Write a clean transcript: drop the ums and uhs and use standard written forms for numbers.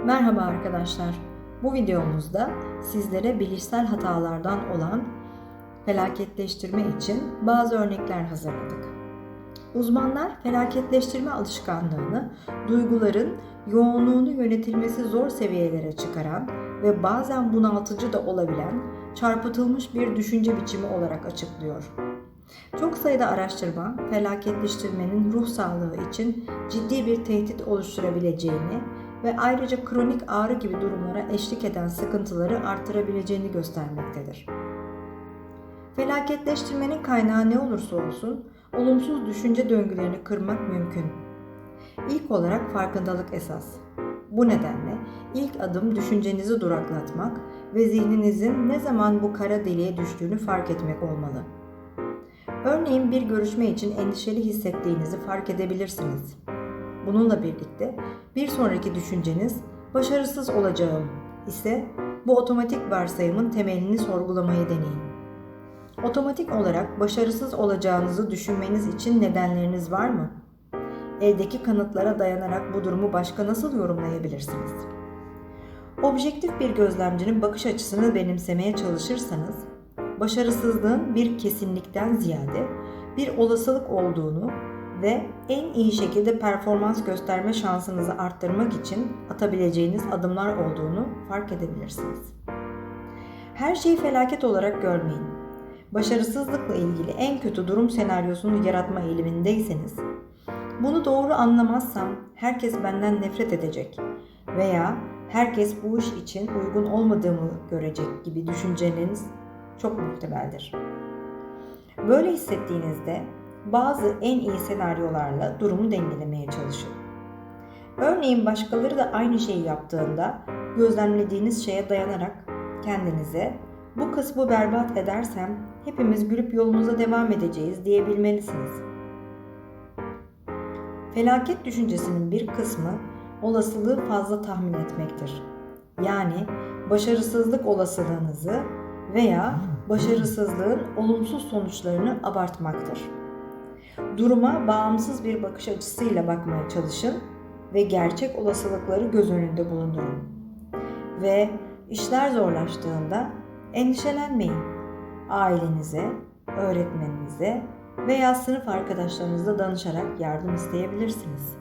Merhaba arkadaşlar. Bu videomuzda sizlere bilişsel hatalardan olan felaketleştirme için bazı örnekler hazırladık. Uzmanlar felaketleştirme alışkanlığını duyguların yoğunluğunu yönetilmesi zor seviyelere çıkaran ve bazen bunaltıcı da olabilen çarpıtılmış bir düşünce biçimi olarak açıklıyor. Çok sayıda araştırma felaketleştirmenin ruh sağlığı için ciddi bir tehdit oluşturabileceğini ve ayrıca kronik ağrı gibi durumlara eşlik eden sıkıntıları artırabileceğini göstermektedir. Felaketleştirmenin kaynağı ne olursa olsun olumsuz düşünce döngülerini kırmak mümkün. İlk olarak farkındalık esas. Bu nedenle ilk adım düşüncenizi duraklatmak ve zihninizin ne zaman bu kara deliğe düştüğünü fark etmek olmalı. Örneğin bir görüşme için endişeli hissettiğinizi fark edebilirsiniz. Bununla birlikte bir sonraki düşünceniz başarısız olacağım ise bu otomatik varsayımın temelini sorgulamayı deneyin. Otomatik olarak başarısız olacağınızı düşünmeniz için nedenleriniz var mı? Eldeki kanıtlara dayanarak bu durumu başka nasıl yorumlayabilirsiniz? Objektif bir gözlemcinin bakış açısını benimsemeye çalışırsanız, başarısızlığın bir kesinlikten ziyade bir olasılık olduğunu ve en iyi şekilde performans gösterme şansınızı arttırmak için atabileceğiniz adımlar olduğunu fark edebilirsiniz. Her şeyi felaket olarak görmeyin. Başarısızlıkla ilgili en kötü durum senaryosunu yaratma eğilimindeyseniz, bunu doğru anlamazsam herkes benden nefret edecek veya herkes bu iş için uygun olmadığımı görecek gibi düşünceleriniz çok muhtemeldir. Böyle hissettiğinizde bazı en iyi senaryolarla durumu dengelemeye çalışın. Örneğin başkaları da aynı şeyi yaptığında gözlemlediğiniz şeye dayanarak kendinize bu kısmı berbat edersem hepimiz gülüp yolumuza devam edeceğiz diyebilmelisiniz. Felaket düşüncesinin bir kısmı olasılığı fazla tahmin etmektir. Yani başarısızlık olasılığınızı veya başarısızlığın olumsuz sonuçlarını abartmaktır. Duruma bağımsız bir bakış açısıyla bakmaya çalışın ve gerçek olasılıkları göz önünde bulundurun. Ve işler zorlaştığında endişelenmeyin. Ailenize, öğretmeninize veya sınıf arkadaşlarınızla danışarak yardım isteyebilirsiniz.